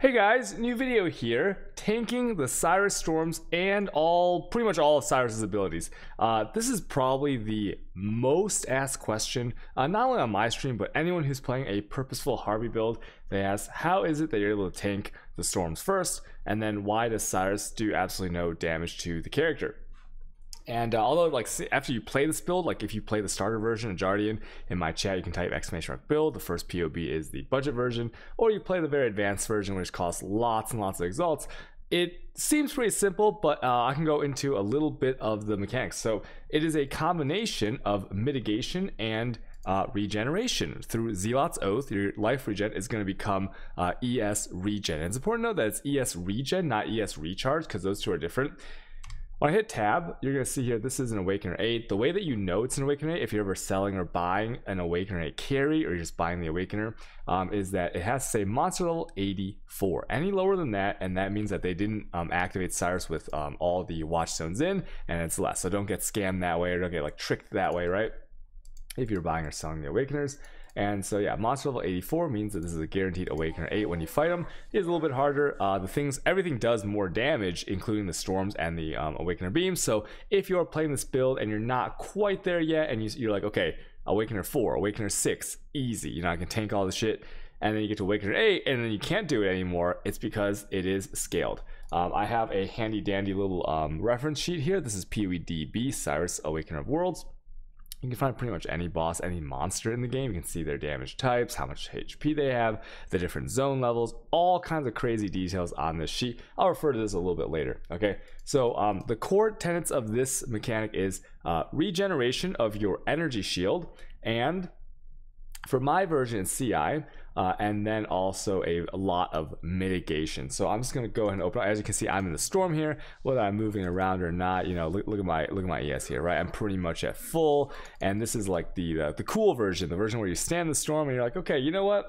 Hey guys, new video here, tanking the Sirus storms and pretty much all of Sirus's abilities. This is probably the most asked question, not only on my stream, but anyone who's playing a purposeful Harvey build. They ask, how is it that you're able to tank the storms first? And then why does Sirus do absolutely no damage to the character? And although, like, after you play this build, like if you play the starter version of Jardian, in my chat you can type !build. The first POB is the budget version, or you play the very advanced version, which costs lots and lots of exalts. It seems pretty simple, but I can go into a little bit of the mechanics. So it is a combination of mitigation and regeneration. Through Zealot's Oath, your life regen is going to become ES regen. And it's important to note that it's ES regen, not ES recharge, because those two are different. When I hit tab, you're going to see here, this is an Awakener 8. The way that you know it's an Awakener 8, if you're ever selling or buying an Awakener 8 carry, or you're just buying the Awakener, is that it has to say monster level 84. Any lower than that, and that means that they didn't activate Sirus with all the watchstones in, and it's less. So don't get scammed that way, or don't get like tricked that way, right? If you're buying or selling the Awakeners. And so yeah, monster level 84 means that this is a guaranteed Awakener 8. When you fight them, it's a little bit harder. Everything does more damage, including the storms and the Awakener beams. So if you're playing this build and you're not quite there yet, and you're like, okay, Awakener 4, Awakener 6, easy, you know, I can tank all the shit, and then you get to Awakener 8 and then you can't do it anymore, it's because it is scaled. I have a handy dandy little reference sheet here. This is POEDB, Sirus Awakener of Worlds. You can find pretty much any boss, any monster in the game. You can see their damage types, how much HP they have, the different zone levels, all kinds of crazy details on this sheet. I'll refer to this a little bit later, okay? So the core tenets of this mechanic is regeneration of your energy shield, and for my version in CI, and then also a lot of mitigation. So I'm just gonna go ahead and open up. As you can see, I'm in the storm here, whether I'm moving around or not. You know, look at my ES here, right? I'm pretty much at full, and this is like the cool version, the version where you stand in the storm and you're like, okay, you know what?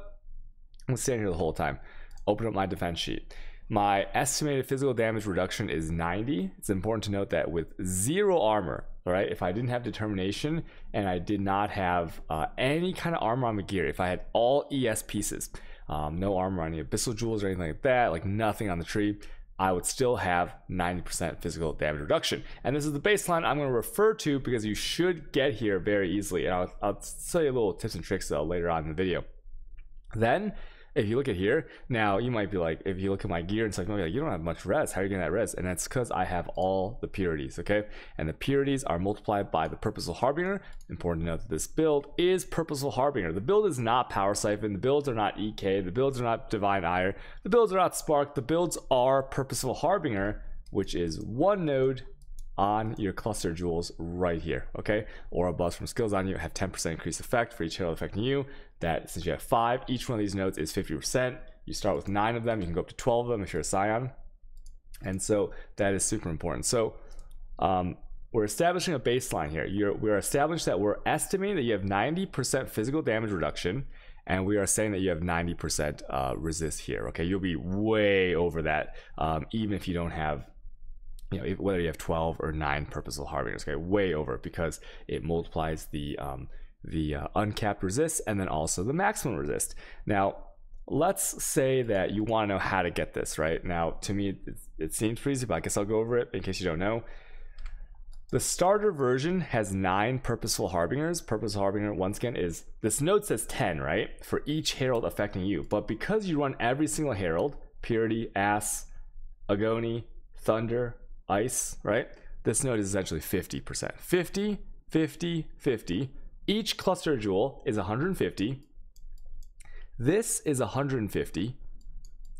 I'm gonna stand here the whole time. Open up my defense sheet. My estimated physical damage reduction is 90. It's important to note that with 0 armor, all right, if I didn't have determination and I did not have any kind of armor on my gear, if I had all ES pieces, no armor on any abyssal jewels or anything like that, like nothing on the tree, I would still have 90% physical damage reduction. And this is the baseline I'm going to refer to because you should get here very easily. And I'll tell you a little tips and tricks though later on in the video. Then, if you look at here, now you might be like, if you look at my gear, it's like, oh, you don't have much res. How are you getting that res? And that's because I have all the purities, okay? And the purities are multiplied by the Purposeful Harbinger. Important to note that this build is Purposeful Harbinger. The build is not Power Siphon. The builds are not EK. The builds are not Divine Ire. The builds are not Spark. The builds are Purposeful Harbinger, which is one node on your cluster jewels right here, okay? Aura buffs from skills on you have 10% increased effect for each hero affecting you. That, since you have 5, each one of these nodes is 50%. You start with 9 of them, you can go up to 12 of them if you're a Scion. And so that is super important. So we're establishing a baseline here. We're established that we're estimating that you have 90% physical damage reduction, and we are saying that you have 90% resist here, okay? You'll be way over that, even if you don't have, you know, whether you have 12 or 9 Purposeful Harbingers, okay, way over it, because it multiplies the uncapped resist and then also the maximum resist. Now, let's say that you want to know how to get this, right? Now, to me, it seems pretty easy, but I guess I'll go over it in case you don't know. The starter version has 9 Purposeful Harbingers. Purposeful Harbinger, once again, is, this node says 10, right? For each herald affecting you. But because you run every single herald, Purity, Ass, Agony, Thunder, Ice, right? This node is essentially 50%. 50, 50, 50. Each cluster jewel is 150. This is 150.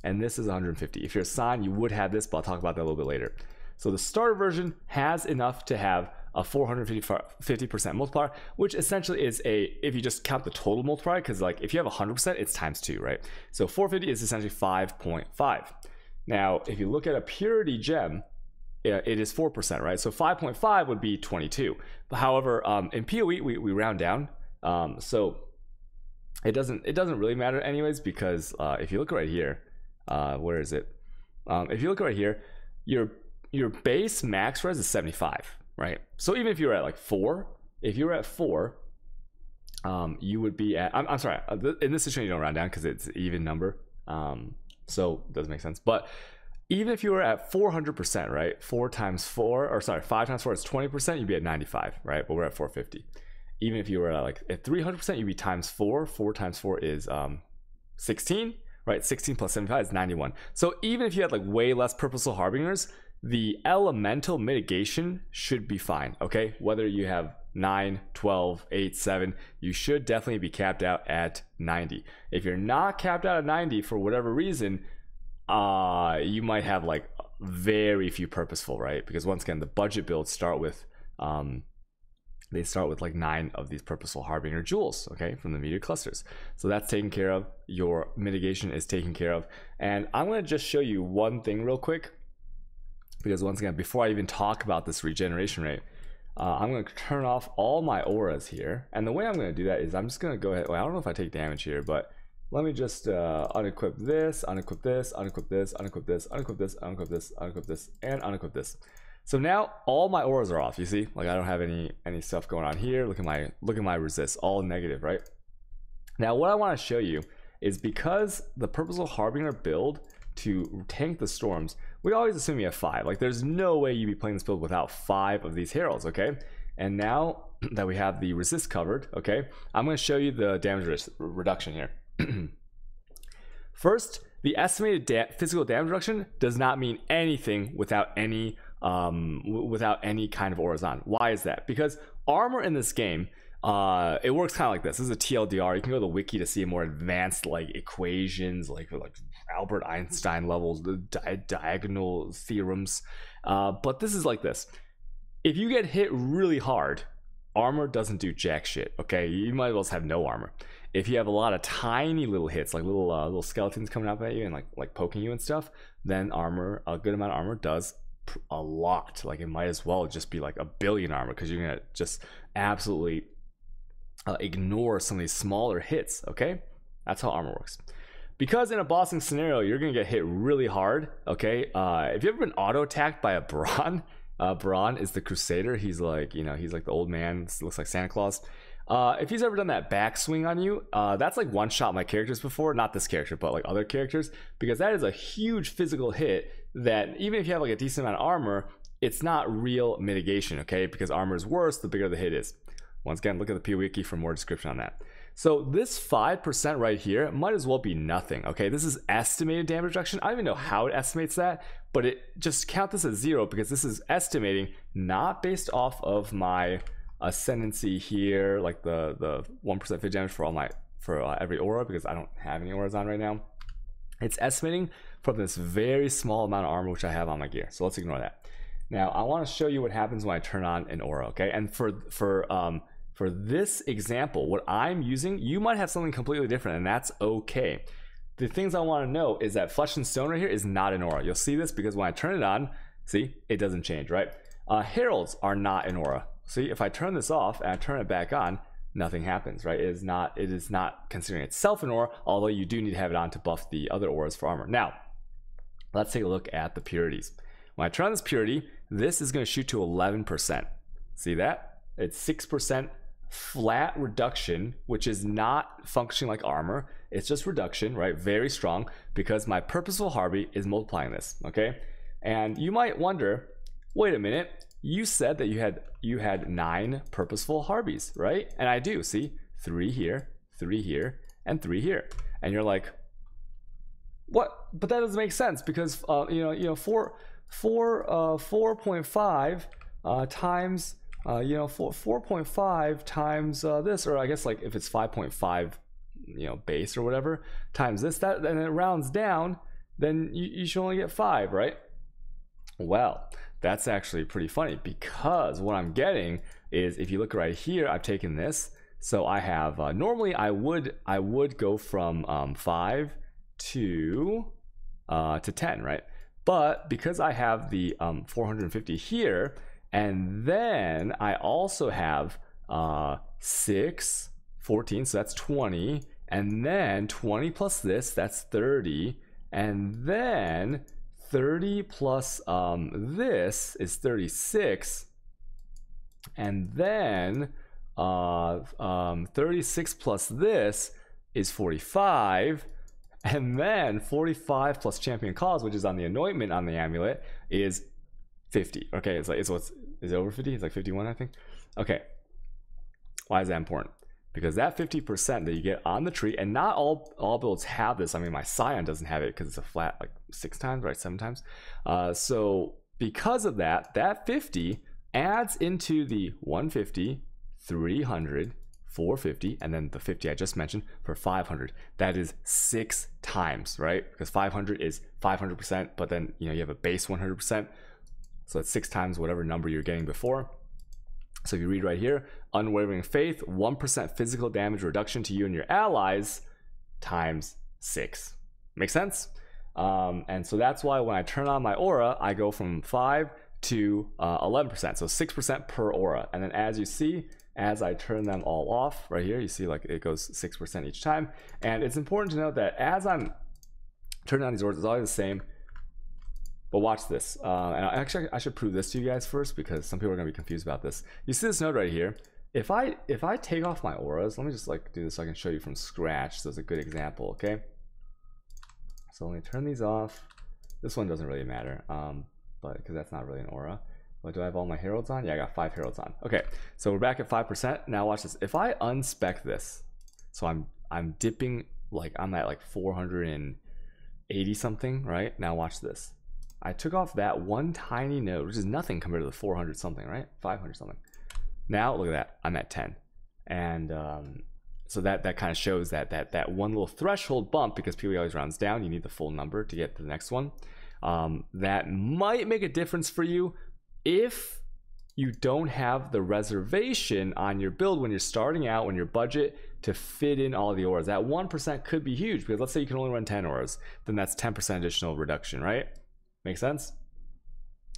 And this is 150. If you're a Scion, you would have this, but I'll talk about that a little bit later. So the starter version has enough to have a 450% multiplier, which essentially is if you just count the total multiplier, because like if you have 100%, it's times 2, right? So 450 is essentially 5.5. Now, if you look at a purity gem, it is 4%, right? So 5.5 would be 22. However, in PoE we round down, so it doesn't really matter anyways, because if you look right here, where is it? If you look right here, your base max res is 75, right? So even if you're at like 4, if you're at 4, you would be at, I'm sorry, in this situation you don't round down because it's an even number. So it doesn't make sense. But even if you were at 400%, right? 5 times 4 is 20%, you'd be at 95, right? But we're at 450. Even if you were at like at 300%, you'd be times 4. 4 times 4 is 16, right? 16 plus 75 is 91. So even if you had like way less purposeful harbingers, the elemental mitigation should be fine, okay? Whether you have 9, 12, 8, 7, you should definitely be capped out at 90. If you're not capped out at 90 for whatever reason, you might have like very few purposeful, right? Because once again, the budget builds start with they start with like 9 of these purposeful harbinger jewels, okay, from the meteor clusters. So that's taken care of. Your mitigation is taken care of. And I'm going to just show you one thing real quick, because once again, before I even talk about this regeneration rate, I'm going to turn off all my auras here. And the way I'm going to do that is I'm just going to go ahead. Well, I don't know if I take damage here, but let me just unequip this, unequip this, unequip this, unequip this, unequip this, unequip this, unequip this, and unequip this. So now all my auras are off. You see, like I don't have any stuff going on here. Look at my resists, all negative, right? Now what I want to show you is, because the purposeful harbinger build to tank the storms, we always assume you have 5. Like there's no way you'd be playing this build without 5 of these heralds, okay? And now that we have the resist covered, okay, I'm going to show you the damage reduction here. First, the estimated physical damage reduction does not mean anything without any kind of auras on. Why is that? Because armor in this game, it works kind of like this. This is a TLDR. You can go to the wiki to see more advanced like equations, like Albert Einstein levels, the diagonal theorems. But this is like this. If you get hit really hard, armor doesn't do jack shit. Okay, you might as well have no armor. If you have a lot of tiny little hits, like little skeletons coming up at you and like poking you and stuff, then armor, a good amount of armor does a lot. Like it might as well just be like a billion armor, because you're gonna just absolutely ignore some of these smaller hits. Okay, that's how armor works. Because in a bossing scenario, you're gonna get hit really hard. Okay, if you've ever been auto attacked by a Braun, Braun is the Crusader. He's like, you know, he's like the old man, looks like Santa Claus. If he's ever done that backswing on you, that's like one shot my characters before, not this character, but like other characters, because that is a huge physical hit that even if you have like a decent amount of armor, it's not real mitigation, okay? Because armor is worse the bigger the hit is. Once again, look at the PWiki for more description on that. So this 5% right here might as well be nothing, okay? This is estimated damage reduction. I don't even know how it estimates that, but it just count this as 0, because this is estimating not based off of my ascendancy here, like the 1% phys damage for every aura, because I don't have any auras on right now. It's estimating from this very small amount of armor which I have on my gear. So let's ignore that. Now I want to show you what happens when I turn on an aura, okay? And for this example, what I'm using, you might have something completely different, and that's okay. The things I want to know is that Flesh and Stone right here is not an aura. You'll see this because when I turn it on, see, it doesn't change, right? Heralds are not an aura. See, if I turn this off and I turn it back on, nothing happens, right? It is not considering itself an aura, although you do need to have it on to buff the other auras for armor. Now, let's take a look at the purities. When I turn on this purity, this is going to shoot to 11%. See that? It's 6% flat reduction, which is not functioning like armor. It's just reduction, right? Very strong, because my purposeful Harvey is multiplying this, okay? And you might wonder, wait a minute, you said that you had 9 purposeful Harveys, right? And I do. See, 3 here, 3 here, and 3 here. And you're like, what? But that doesn't make sense, because 4.5 times 4.5 times this, or I guess like if it's 5.5 base or whatever times this, that, and it rounds down, then you should only get 5, right? Well, that's actually pretty funny, because what I'm getting is, if you look right here, I've taken this, so I have normally I would go from 5 to 10, right? But because I have the 450 here, and then I also have 6, 14, so that's 20, and then 20 plus this, that's 30, and then 30 plus this is 36, and then 36 plus this is 45, And then 45 plus champion cause, which is on the anointment on the amulet, is 50. Okay, is it over 50? It's like 51, I think. Okay, why is that important? Because that 50% that you get on the tree, and not all builds have this. I mean, my Scion doesn't have it because it's a flat like 6 times, right? 7 times. So because of that, that 50 adds into the 150, 300, 450, and then the 50 I just mentioned for 500. That is 6 times, right? Because 500 is 500%, but then you have a base 100%. So it's 6 times whatever number you're getting before. So if you read right here, unwavering faith, 1% physical damage reduction to you and your allies times 6. Make sense? And so that's why when I turn on my aura, I go from 5 to 11%. So 6% per aura. And then as you see, as I turn them all off right here, you see like it goes 6% each time. And it's important to note that as I'm turning on these auras, it's always the same. But watch this, and actually I should prove this to you guys first, because some people are gonna be confused about this. You see this node right here? If I take off my auras, let me just like do this so I can show you from scratch. So it's a good example, okay? So let me turn these off. This one doesn't really matter, but because that's not really an aura. But do I have all my heralds on? Yeah, I got 5 heralds on. Okay, so we're back at 5%. Now watch this. If I unspec this, so I'm dipping, like I'm at like 480 something, right? Now watch this. I took off that one tiny node, which is nothing compared to the 400 something, right? 500 something. Now look at that, I'm at 10. And so that kind of shows that one little threshold bump, because PoE always rounds down, you need the full number to get to the next one. That might make a difference for you if you don't have the reservation on your build when you're starting out, when your budget to fit in all of the auras. That 1% could be huge, because let's say you can only run 10 auras, then that's 10% additional reduction, right? Make sense?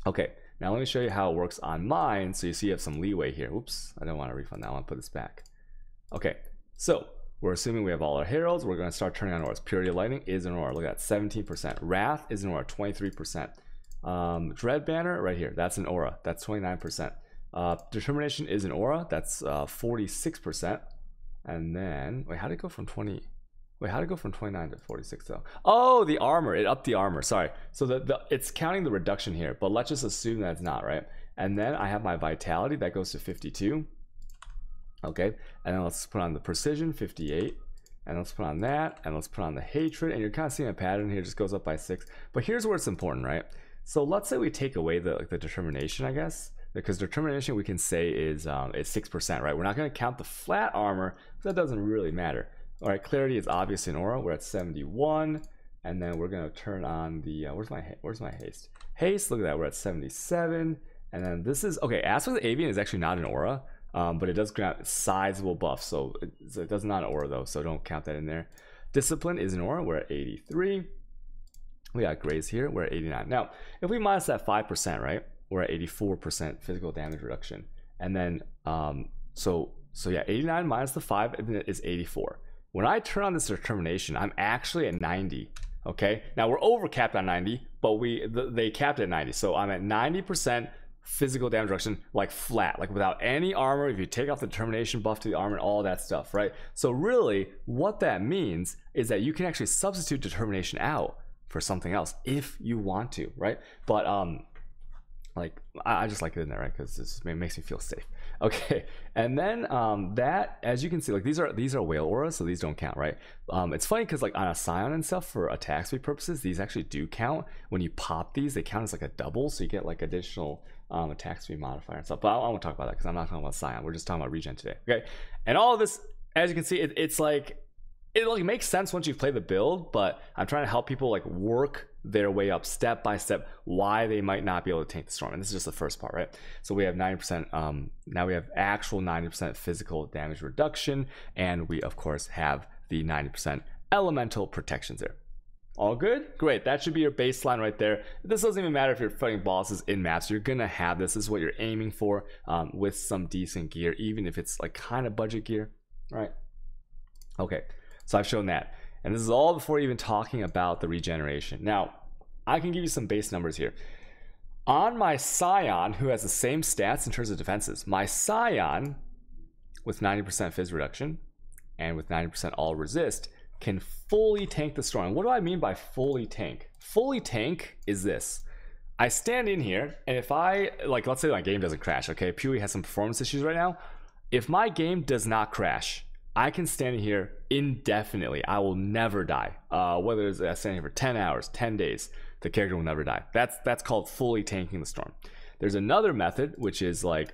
Okay, now let me show you how it works on mine, so you see you have some leeway here. Oops, I don't want to refund that. I want to put this back. Okay, so we're assuming we have all our heralds. We're going to start turning on auras. Purity of Lightning is an aura. Look at that, 17%. Wrath is an aura, 23%. Dread Banner right here, that's an aura. That's 29%. Determination is an aura. That's 46%. And then, wait, how did it go from 20? Wait, how did it go from 29 to 46 though? Oh, the armor, it upped the armor, sorry. So it's counting the reduction here, but let's just assume that it's not, right? And then I have my vitality, that goes to 52. Okay, and then let's put on the precision, 58. And let's put on that, and let's put on the hatred, and you're kind of seeing a pattern here, just goes up by 6. But here's where it's important, right? So let's say we take away the determination, I guess, because determination we can say is 6%, right? We're not gonna count the flat armor, because that doesn't really matter. All right, clarity is obviously an aura. We're at 71, and then we're gonna turn on the where's my haste? Haste, look at that. We're at 77, and then this is okay. Aspect of the Avian is actually not an aura, but it does grant sizable buff, so it does not an aura though, so don't count that in there. Discipline is an aura. We're at 83. We got Graze here. We're at 89. Now, if we minus that 5%, right, we're at 84% physical damage reduction, and then so yeah, 89 minus the 5 is 84. When I turn on this determination, I'm actually at 90. Okay, now we're over capped on 90, but they capped at 90, so I'm at 90% physical damage reduction, like flat, like without any armor. If you take off the determination buff to the armor and all that stuff, right? So really, what that means is that you can actually substitute determination out for something else if you want to, right? But like I just like it in there, right? Because this makes me feel safe. Okay, and then that, as you can see, like these are whale auras, so these don't count, right? It's funny because like on a Scion and stuff, for attack speed purposes, these actually do count. When you pop these, they count as like a double, so you get like additional attack speed modifier and stuff. But I won't talk about that because I'm not talking about Scion. We're just talking about regen today. Okay, and all of this, as you can see, it's like it like makes sense once you've played the build, but I'm trying to help people like work their way up step by step why they might not be able to tank the storm. And this is just the first part, right? So we have 90%, now we have actual 90% physical damage reduction, and we of course have the 90% elemental protections there. All good? Great. That should be your baseline right there. This doesn't even matter if you're fighting bosses in maps. You're gonna have this. This is what you're aiming for with some decent gear, even if it's like kind of budget gear, right? Okay, so I've shown that. And this is all before even talking about the regeneration. Now, I can give you some base numbers here. On my Scion, who has the same stats in terms of defenses, my Scion with 90% phys reduction and with 90% all resist can fully tank the storm. What do I mean by fully tank? Fully tank is this. I stand in here, and if I, like, let's say my game doesn't crash, okay? Pewee has some performance issues right now. If my game does not crash, I can stand in here indefinitely. I will never die. Whether it's standing here for 10 hours, 10 days, the character will never die. That's called fully tanking the storm. There's another method, which is like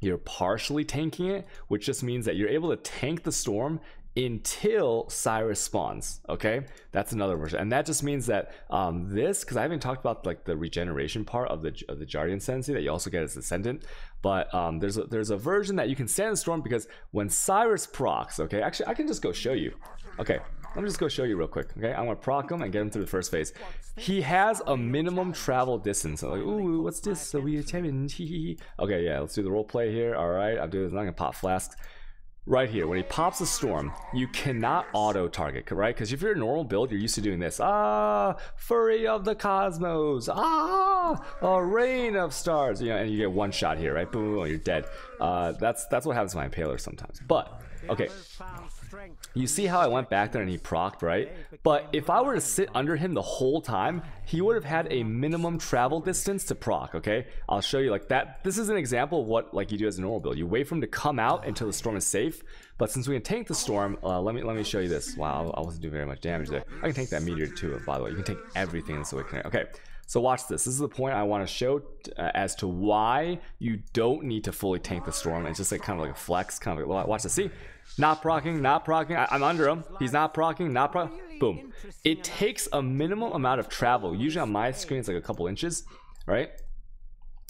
you're partially tanking it, which just means that you're able to tank the storm until Sirus spawns. Okay, that's another version, and that just means that this, because I haven't talked about like the regeneration part of the Jardian ascendancy that you also get as Ascendant, but there's a version that you can stand the storm, because when Sirus procs, okay, actually I can just go show you. Okay, let me just go show you real quick. Okay, I'm gonna proc him and get him through the first phase. He has a minimum travel distance. So like, ooh, what's this? So we okay, yeah, let's do the role play here. All right, I'm doing this. I'm not gonna pop flasks. Right here, when he pops a storm, you cannot auto target, right? Because if you're a normal build, you're used to doing this. Ah, furry of the cosmos. Ah, a rain of stars. You know, and you get one shot here, right? Boom, you're dead. That's what happens to my impaler sometimes. But okay, you see how I went back there and he procced, right? But if I were to sit under him the whole time, he would have had a minimum travel distance to proc. Okay, I'll show you like that. This is an example of what like you do as a normal build. You wait for him to come out until the storm is safe. But since we can tank the storm, let me show you this. Wow, I wasn't doing very much damage there. I can tank that meteor too, by the way. You can take everything in this awakening. Okay, so watch this. This is the point I want to show as to why you don't need to fully tank the storm. It's just like kind of like a flex, kind of like, watch this. See, not proccing, not proccing. I'm under him. He's not proccing, not proc. Boom. It takes a minimum amount of travel. Usually on my screen it's like a couple inches, right?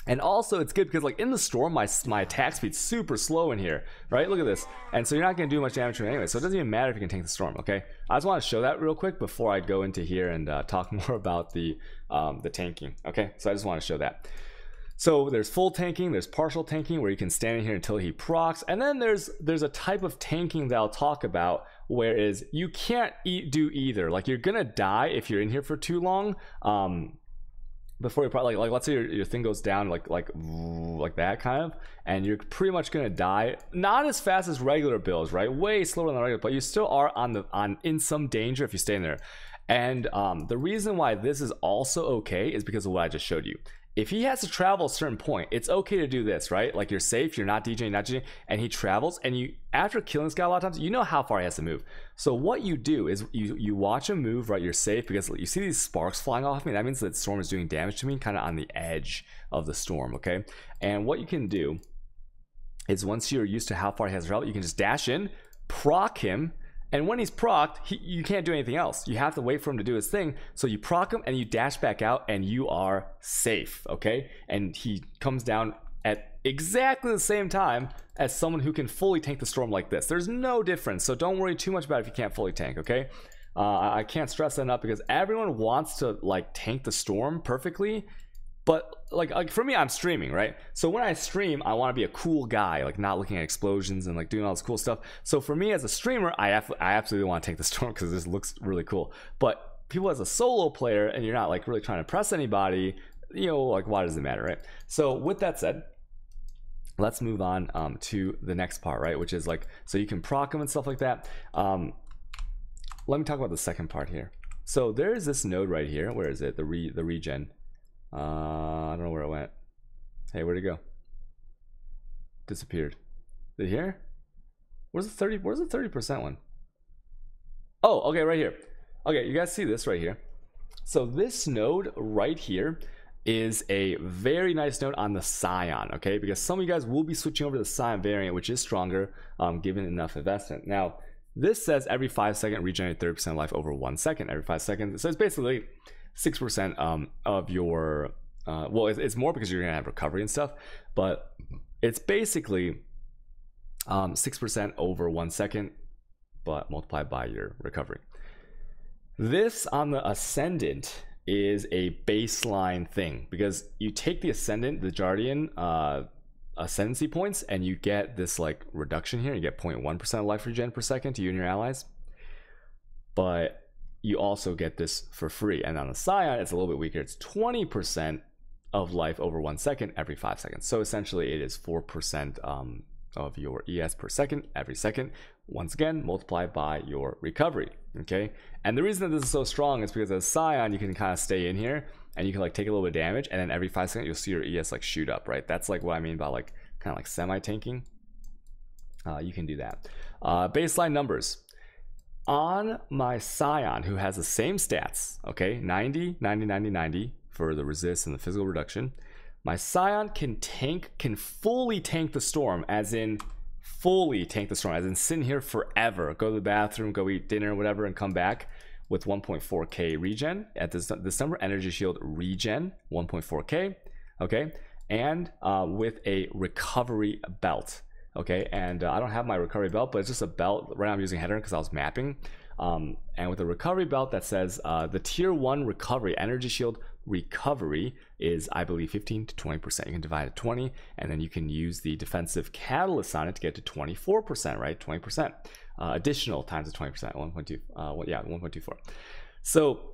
And also it's good because like in the storm my attack speed's super slow in here, right? Look at this. And so you're not going to do much damage to it anyway, so it doesn't even matter if you can tank the storm. Okay, I just want to show that real quick before I go into here and talk more about the tanking. Okay, so I just want to show that. So there's full tanking, there's partial tanking where you can stand in here until he procs, and then there's a type of tanking that I'll talk about, whereas you can't do either. Like you're gonna die if you're in here for too long. Before you probably like let's say your thing goes down like that kind of, and you're pretty much gonna die. Not as fast as regular builds, right? Way slower than regular, but you still are in some danger if you stay in there. And the reason why this is also okay is because of what I just showed you. If he has to travel a certain point, it's okay to do this, right? Like you're safe, you're not DJing, and he travels, and you, after killing this guy a lot of times, you know how far he has to move. So what you do is you watch him move, right? You're safe because you see these sparks flying off me. That means that the storm is doing damage to me, kind of on the edge of the storm, okay? And what you can do is once you're used to how far he has to travel, you can just dash in, proc him, and when he's procced, you can't do anything else. You have to wait for him to do his thing. So you proc him and you dash back out and you are safe, okay? And he comes down at exactly the same time as someone who can fully tank the storm like this. There's no difference, so don't worry too much about it if you can't fully tank, okay? I can't stress that enough because everyone wants to like tank the storm perfectly. But like for me, I'm streaming, right? So when I stream, I want to be a cool guy, like not looking at explosions and like doing all this cool stuff. So for me as a streamer, I absolutely want to take the storm because this looks really cool. But people as a solo player, and you're not like really trying to impress anybody, you know, like why does it matter, right? So with that said, let's move on to the next part, right? Which is like, so you can proc them and stuff like that. Let me talk about the second part here. So there's this node right here. Where is it? The regen. I don't know where it went. Hey, where'd it go? Disappeared. Is it here? Where's the 30% one? Oh, okay, right here. Okay, you guys see this right here. So this node right here is a very nice node on the SCION, okay? Because some of you guys will be switching over to the SCION variant, which is stronger, given enough investment. Now, this says every 5 seconds regenerate 30% life over 1 second. Every 5 seconds. So it's basically 6% of your well, it's more because you're gonna have recovery and stuff, but it's basically 6% over 1 second, but multiplied by your recovery. This on the Ascendant is a baseline thing because you take the Ascendant, the Jardian ascendancy points, and you get this like reduction here. You get 0.1% life regen per second to you and your allies, but you also get this for free. And on the SCION, it's a little bit weaker. It's 20% of life over 1 second every 5 seconds. So essentially it is 4% of your ES per second every second, once again, multiplied by your recovery, okay? And the reason that this is so strong is because as Scion, you can kind of stay in here and you can like take a little bit of damage, and then every 5 seconds you'll see your ES like shoot up, right? That's like what I mean by like kind of like semi-tanking. You can do that. Baseline numbers. On my Scion, who has the same stats, okay, 90, 90, 90, 90 for the resist and the physical reduction, my Scion can fully tank the storm, as in fully tank the storm, as in sit here forever, go to the bathroom, go eat dinner, whatever, and come back with 1.4k regen at this number, energy shield regen 1.4k, okay, and with a recovery belt. Okay, and I don't have my recovery belt, but it's just a belt. Right now I'm using header because I was mapping. And with a recovery belt that says the tier 1 recovery, energy shield recovery is, I believe, 15 to 20%. You can divide it 20, and then you can use the defensive catalyst on it to get to 24%, right? 20%. Additional times the 20%, 1.2, yeah, 1.24. So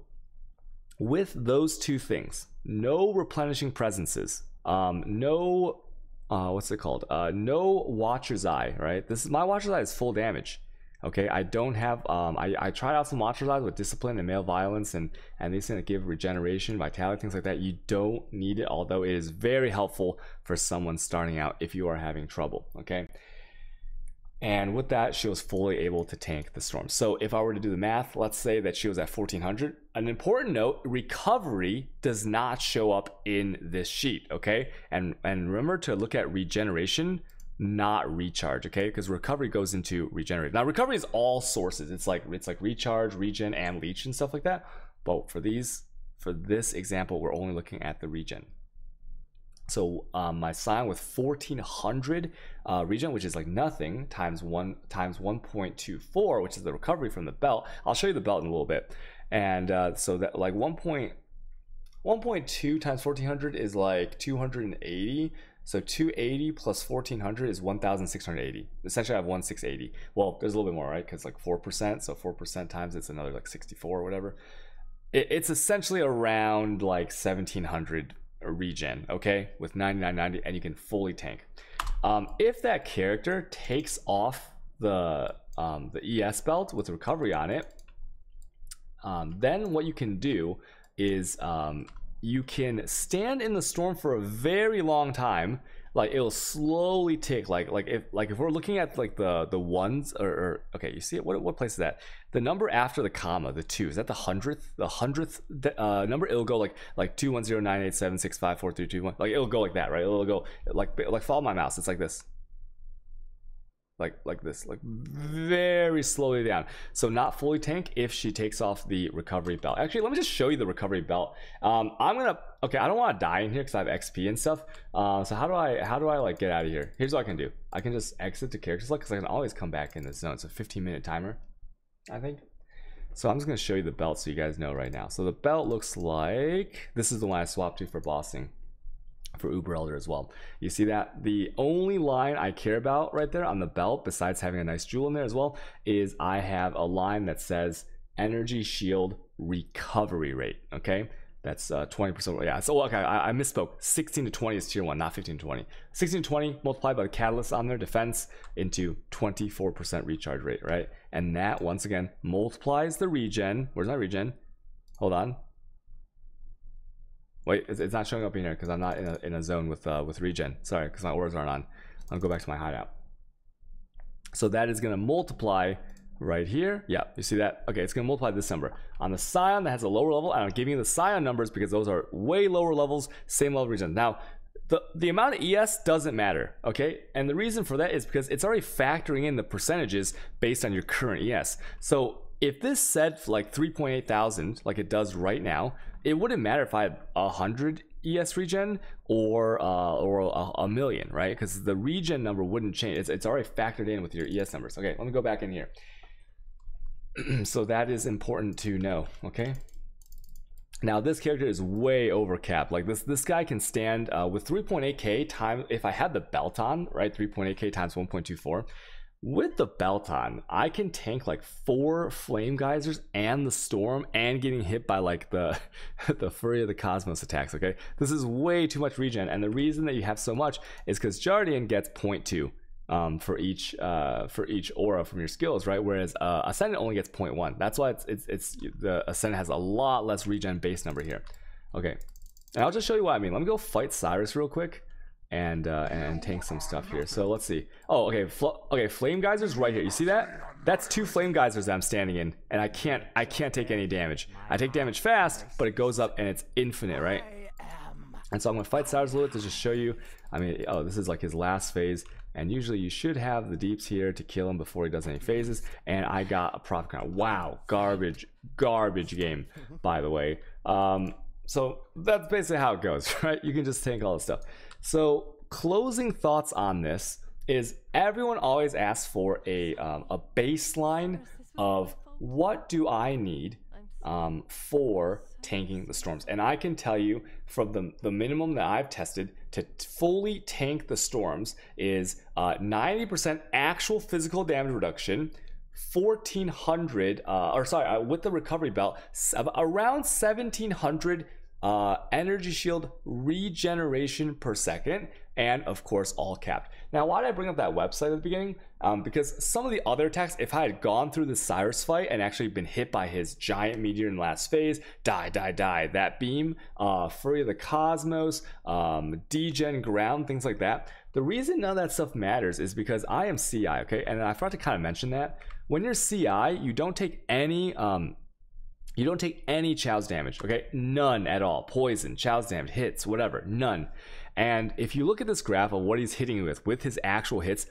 with those two things, no replenishing presences, no what's it called, no Watcher's Eye, right? This is my Watcher's Eye is full damage. Okay, I don't have I tried out some Watcher's Eyes with discipline and male violence and these things that give regeneration, vitality, things like that. You don't need it, although it is very helpful for someone starting out if you are having trouble. Okay, and with that, she was fully able to tank the storm. So if I were to do the math, let's say that she was at 1400. An important note, recovery does not show up in this sheet, okay? And remember to look at regeneration, not recharge, okay? Because recovery goes into regenerate. Now recovery is all sources. It's like recharge, regen, and leech and stuff like that. But for this example, we're only looking at the regen. So my Scion with 1400 regen, which is like nothing, times 1.24, which is the recovery from the belt. I'll show you the belt in a little bit. And so that like 1.2 times 1400 is like 280. So 280 plus 1400 is 1680. Essentially I have 1680. Well, there's a little bit more, right? Because like 4%, so 4% times it's another like 64 or whatever. It's essentially around like 1700 regen, okay, with 9990, and you can fully tank. If that character takes off the ES belt with recovery on it, then what you can do is you can stand in the storm for a very long time. Like it'll slowly tick, like if we're looking at like the ones or okay, you see it, what place is that? The number after the comma, the 2, is that the hundredth number? It'll go like 2109876543221, like it'll go like that, right? It'll go like follow my mouse, it's like this, like this, like very slowly down. So not fully tank if she takes off the recovery belt. Actually, let me just show you the recovery belt. Okay, I don't want to die in here because I have XP and stuff. So how do I like get out of here? Here's what I can do. I can just exit the character select because I can always come back in this zone. It's a 15-minute timer, I think. So I'm just going to show you the belt so you guys know right now. So the belt looks like this is the one I swapped to for bossing, for Uber Elder as well. You see that the only line I care about right there on the belt, besides having a nice jewel in there as well, is I have a line that says energy shield recovery rate. Okay, that's 20%. Yeah, so okay, I misspoke. 16 to 20 is tier 1, not 15 to 20. 16 to 20 multiplied by the catalyst on their defense into 24% recharge rate, right? And that once again multiplies the regen. Where's my regen? Hold on. Wait, it's not showing up in here because I'm not in a zone with regen. Sorry, because my auras aren't on. I'll go back to my hideout. So that is going to multiply right here. Yeah, you see that? Okay, it's going to multiply this number. On the Scion that has a lower level, and I'm giving you the Scion numbers because those are way lower levels, same level regen. Now, the amount of ES doesn't matter, okay? And the reason for that is because it's already factoring in the percentages based on your current ES. So if this said like 3.8 thousand, like it does right now, it wouldn't matter if I had 100 ES regen or a million, right? Because the regen number wouldn't change. It's already factored in with your ES numbers. Okay, let me go back in here. So that is important to know, okay? Now this character is way over capped. Like this guy can stand with 3.8k times, if I had the belt on, right? 3.8k times 1.24. With the belt on, I can tank like 4 flame geysers and the storm and getting hit by like the Fury of the Cosmos attacks, okay? This is way too much regen, and the reason that you have so much is because Jardian gets 0.2. for each aura from your skills, right? Whereas Ascendant only gets 0.1. That's why it's the Ascendant has a lot less regen base number here. Okay, and I'll just show you what I mean. Let me go fight Sirus real quick and tank some stuff here. So let's see. Oh, okay, okay, flame geysers right here. You see that? That's 2 flame geysers that I'm standing in, and I can't take any damage. I take damage fast, but it goes up and it's infinite, right? And so I'm gonna fight Sirus a little bit to just show you. I mean, oh, this is like his last phase, and usually you should have the deeps here to kill him before he does any phases. And I got a profit count. Wow, garbage game, by the way. So that's basically how it goes, right? You can just tank all this stuff. So closing thoughts on this is everyone always asks for a baseline of what do I need for tanking the storms. And I can tell you from the minimum that I've tested to fully tank the storms is 90% actual physical damage reduction, 1400 with the recovery belt, around 1700 energy shield regeneration per second, and of course all capped. Now, why did I bring up that website at the beginning? Because some of the other attacks, if I had gone through the Sirus fight and actually been hit by his giant meteor in the last phase, die, that beam, Fury of the Cosmos, degen ground, things like that, the reason none of that stuff matters is because I am CI, okay? And I forgot to kind of mention that when you're CI, you don't take any Chow's damage, okay? None at all. Poison, Chow's damage, hits, whatever, none. And if you look at this graph of what he's hitting with his actual hits,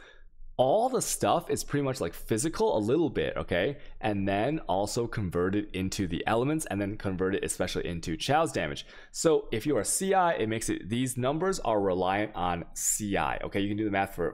all the stuff is pretty much like physical a little bit, okay? And then also converted into the elements, and then converted especially into Chow's damage. So if you are CI, it makes it, these numbers are reliant on CI, okay? You can do the math for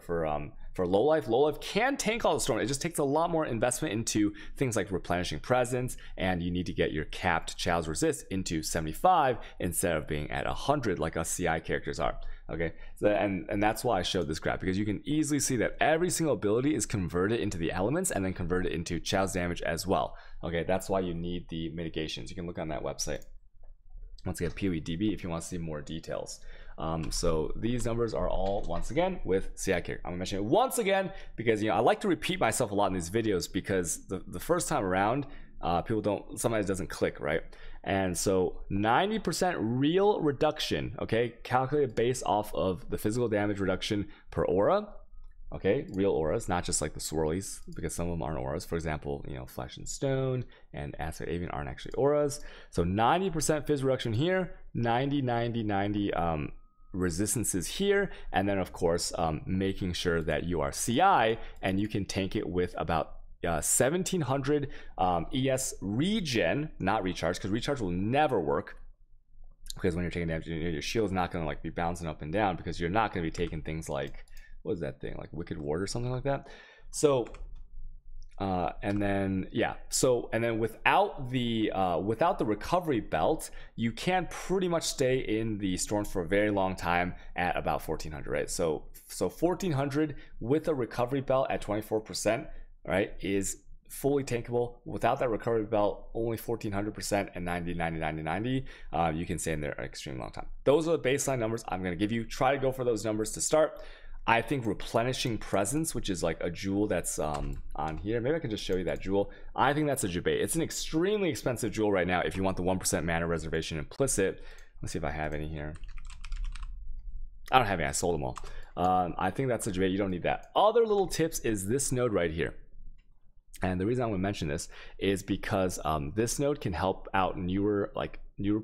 low life. Low life can tank all the storm. It just takes a lot more investment into things like replenishing presence, and you need to get your capped Chow's resist into 75 instead of being at 100 like us CI characters are. Okay, so and that's why I showed this graph, because you can easily see that every single ability is converted into the elements and then converted into Chow's damage as well. Okay, that's why you need the mitigations. You can look on that website. Once again, PoEDB if you want to see more details. So these numbers are all, once again, with CI character. I'm gonna mention it once again because, you know, I like to repeat myself a lot in these videos because the first time around, sometimes it doesn't click, right? And so 90% real reduction, okay, calculated based off of the physical damage reduction per aura, okay, real auras, not just like the swirlies, because some of them aren't auras. For example, you know, Flesh and Stone and Aspect Avian aren't actually auras. So 90% phys reduction here, 90 resistances here, and then of course making sure that you are CI and you can tank it with about 1700 ES regen, not recharge, because recharge will never work, because when you're taking damage, your shield is not going to like be bouncing up and down, because you're not going to be taking things like, what is that thing, like Wicked Ward or something like that. So and then without the recovery belt, you can pretty much stay in the storms for a very long time at about 1400, right? So 1400 with a recovery belt at 24%, right, is fully tankable. Without that recovery belt, only 1400% and 90. You can stay in there an extremely long time. Those are the baseline numbers I'm going to give you. Try to go for those numbers to start. I think replenishing presence, which is like a jewel that's on here, maybe I can just show you that jewel. I think that's a debate. It's an extremely expensive jewel right now if you want the 1% mana reservation implicit. Let's see if I have any here. I don't have any, I sold them all. I think that's a debate. You don't need that. Other little tips is this node right here. And the reason I'm going to mention this is because this node can help out newer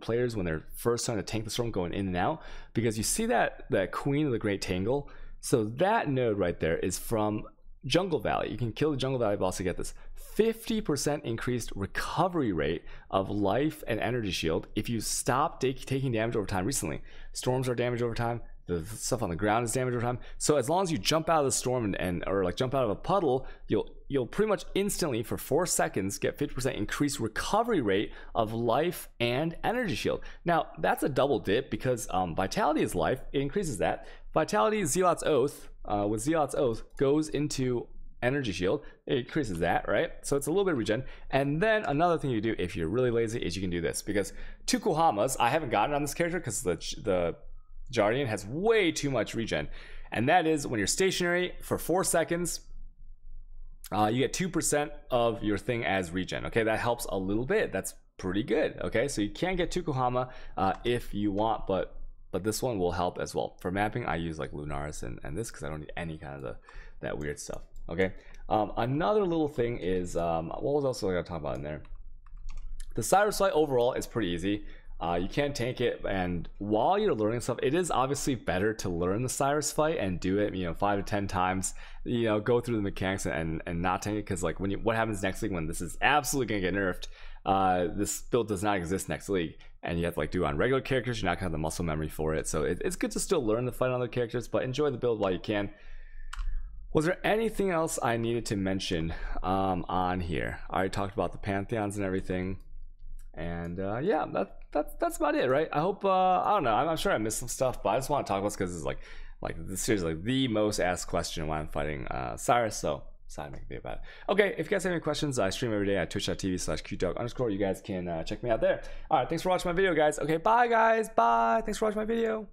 players when they're first trying to tank the storm going in and out, because you see that Queen of the Great Tangle. So that node right there is from Jungle Valley. You can kill the Jungle Valley boss to get this 50% increased recovery rate of life and energy shield if you stop taking damage over time. Recently, storms are damaged over time. The stuff on the ground is damaged over time. So as long as you jump out of the storm or like jump out of a puddle, you'll pretty much instantly for 4 seconds get 50% increased recovery rate of life and energy shield. Now that's a double dip, because vitality is life, it increases that. Vitality is Zealot's Oath, with Zealot's Oath goes into energy shield, it increases that, right? So it's a little bit of regen. And then another thing you do if you're really lazy is you can do this, because 2 Kohamas, I haven't gotten on this character because the Jardian has way too much regen. and that is when you're stationary for 4 seconds, you get 2% of your thing as regen. Okay, that helps a little bit. That's pretty good. Okay, so you can get 2 Kohama if you want, but this one will help as well. For mapping, I use like Lunaris and this because I don't need any kind of that weird stuff. Okay, another little thing is what was also I gotta talk about in there. The Sirus fight overall is pretty easy. You can't tank it, and while you're learning stuff, it is obviously better to learn the Sirus fight and do it, 5 to 10 times, go through the mechanics and not tank it, because like what happens next league when this is absolutely gonna get nerfed, this build does not exist next league, and you have to like do it on regular characters. You're not gonna have the muscle memory for it, so it's good to still learn the fight on other characters, but enjoy the build while you can. Was there anything else I needed to mention on here? I already talked about the Pantheons and everything. And yeah, that's about it, right? I hope I don't know, I'm sure I missed some stuff, but I just want to talk about this because it's like this is like the most asked question when I'm fighting Sirus, so decided to make a video about it. Okay, if you guys have any questions, I stream every day at twitch.tv/qdog_. You guys can check me out there. All right, thanks for watching my video, guys. Okay, bye guys, bye. Thanks for watching my video.